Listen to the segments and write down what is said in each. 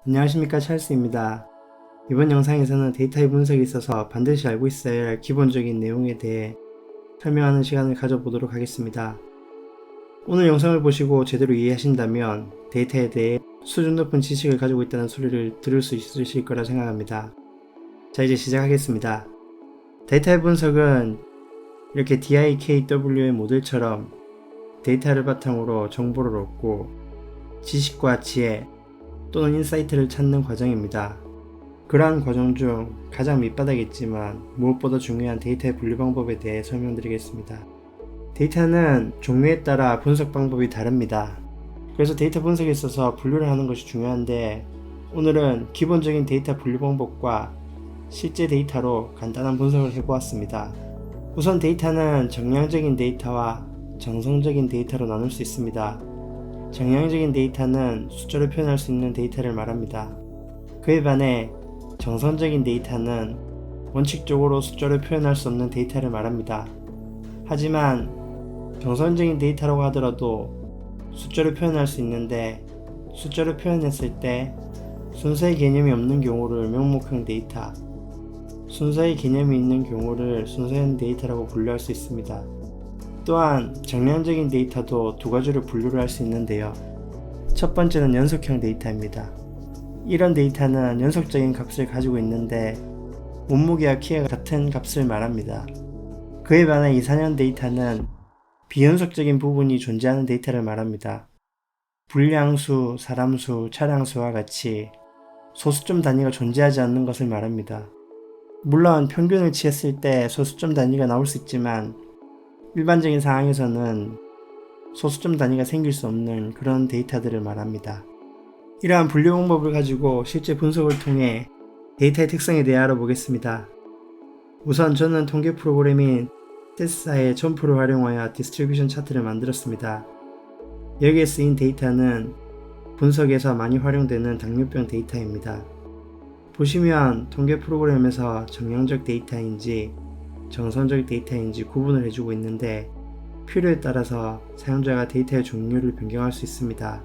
안녕하십니까, 찰스입니다. 이번 영상에서는 데이터의 분석에 있어서 반드시 알고 있어야 할 기본적인 내용에 대해 설명하는 시간을 가져보도록 하겠습니다. 오늘 영상을 보시고 제대로 이해하신다면 데이터에 대해 수준 높은 지식을 가지고 있다는 소리를 들을 수 있으실 거라 생각합니다. 자, 이제 시작하겠습니다. 데이터의 분석은 이렇게 DIKW의 모델처럼 데이터를 바탕으로 정보를 얻고 지식과 지혜 또는 인사이트를 찾는 과정입니다. 그러한 과정 중 가장 밑바닥이지만 무엇보다 중요한 데이터의 분류 방법에 대해 설명드리겠습니다. 데이터는 종류에 따라 분석 방법이 다릅니다. 그래서 데이터 분석에 있어서 분류를 하는 것이 중요한데, 오늘은 기본적인 데이터 분류 방법과 실제 데이터로 간단한 분석을 해보았습니다. 우선 데이터는 정량적인 데이터와 정성적인 데이터로 나눌 수 있습니다. 정량적인 데이터는 숫자로 표현할 수 있는 데이터를 말합니다. 그에 반해 정성적인 데이터는 원칙적으로 숫자로 표현할 수 없는 데이터를 말합니다. 하지만 정성적인 데이터라고 하더라도 숫자로 표현할 수 있는데, 숫자로 표현했을 때 순서의 개념이 없는 경우를 명목형 데이터, 순서의 개념이 있는 경우를 순서형 데이터라고 분류할 수 있습니다. 또한 정량적인 데이터도 두 가지로 분류를 할 수 있는데요. 첫 번째는 연속형 데이터입니다. 이런 데이터는 연속적인 값을 가지고 있는데 몸무게와 키가 같은 값을 말합니다. 그에 반해 이산형 데이터는 비연속적인 부분이 존재하는 데이터를 말합니다. 불량수, 사람수, 차량수와 같이 소수점 단위가 존재하지 않는 것을 말합니다. 물론 평균을 취했을 때 소수점 단위가 나올 수 있지만 일반적인 상황에서는 소수점 단위가 생길 수 없는 그런 데이터들을 말합니다. 이러한 분류 방법을 가지고 실제 분석을 통해 데이터의 특성에 대해 알아보겠습니다. 우선 저는 통계 프로그램인 세스사의 점프를 활용하여 디스트리뷰션 차트를 만들었습니다. 여기에 쓰인 데이터는 분석에서 많이 활용되는 당뇨병 데이터입니다. 보시면 통계 프로그램에서 정량적 데이터인지 정성적 데이터인지 구분을 해주고 있는데, 필요에 따라서 사용자가 데이터의 종류를 변경할 수 있습니다.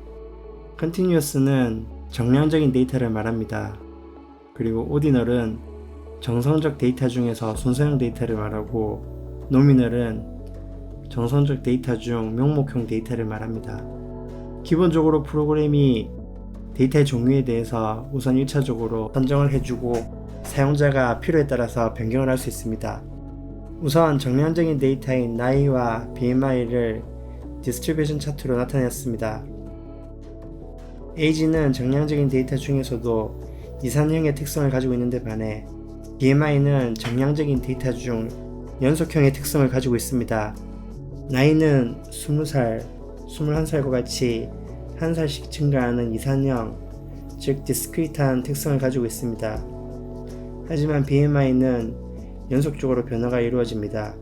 Continuous는 정량적인 데이터를 말합니다. 그리고 Ordinal은 정성적 데이터 중에서 순서형 데이터를 말하고, Nominal은 정성적 데이터 중 명목형 데이터를 말합니다. 기본적으로 프로그램이 데이터의 종류에 대해서 우선 1차적으로 선정을 해주고 사용자가 필요에 따라서 변경을 할 수 있습니다. 우선 정량적인 데이터인 나이와 BMI를 디스트리뷰션 차트로 나타냈습니다. age는 정량적인 데이터 중에서도 이산형의 특성을 가지고 있는데 반해 BMI는 정량적인 데이터 중 연속형의 특성을 가지고 있습니다. 나이는 20살, 21살과 같이 한 살씩 증가하는 이산형, 즉 디스크리트한 특성을 가지고 있습니다. 하지만 BMI는 연속적으로 변화가 이루어집니다.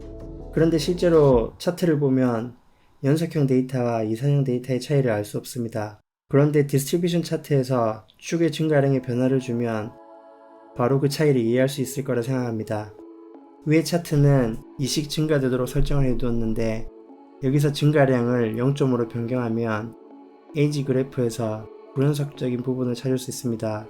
그런데 실제로 차트를 보면 연속형 데이터와 이산형 데이터의 차이를 알 수 없습니다. 그런데 디스트리뷰션 차트에서 축의 증가량의 변화를 주면 바로 그 차이를 이해할 수 있을 거라 생각합니다. 위의 차트는 이식 증가되도록 설정을 해두었는데, 여기서 증가량을 0점으로 변경하면 에이지 그래프에서 불연속적인 부분을 찾을 수 있습니다.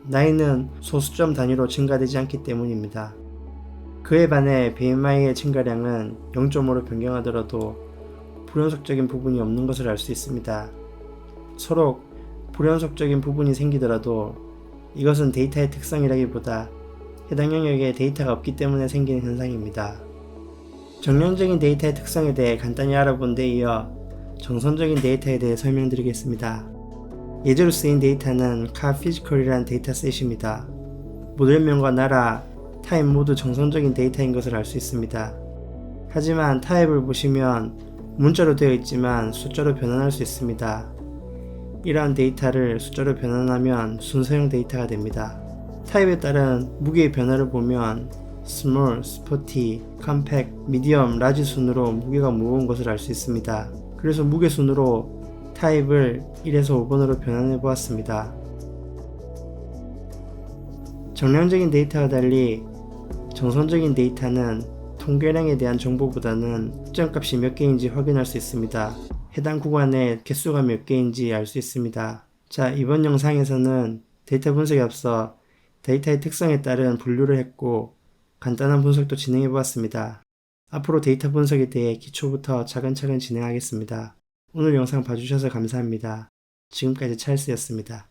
나이는 소수점 단위로 증가되지 않기 때문입니다. 그에 반해 BMI의 증가량은 0점으로 변경하더라도 불연속적인 부분이 없는 것을 알 수 있습니다. 서로 불연속적인 부분이 생기더라도 이것은 데이터의 특성이라기보다 해당 영역에 데이터가 없기 때문에 생기는 현상입니다. 정량적인 데이터의 특성에 대해 간단히 알아본 데 이어 정성적인 데이터에 대해 설명드리겠습니다. 예제로 쓰인 데이터는 car physical이라는 데이터셋입니다. 모델명과 나라, 타입 모두 정성적인 데이터인 것을 알 수 있습니다. 하지만 타입을 보시면 문자로 되어 있지만 숫자로 변환할 수 있습니다. 이러한 데이터를 숫자로 변환하면 순서형 데이터가 됩니다. 타입에 따른 무게의 변화를 보면 small, sporty, compact, medium, large 순으로 무게가 무거운 것을 알 수 있습니다. 그래서 무게 순으로 타입을 1에서 5번으로 변환해 보았습니다. 정량적인 데이터와 달리 정선적인 데이터는 통계량에 대한 정보보다는 특정값이 몇 개인지 확인할 수 있습니다. 해당 구간의 개수가 몇 개인지 알 수 있습니다. 자, 이번 영상에서는 데이터 분석에 앞서 데이터의 특성에 따른 분류를 했고 간단한 분석도 진행해 보았습니다. 앞으로 데이터 분석에 대해 기초부터 차근차근 진행하겠습니다. 오늘 영상 봐주셔서 감사합니다. 지금까지 찰스였습니다.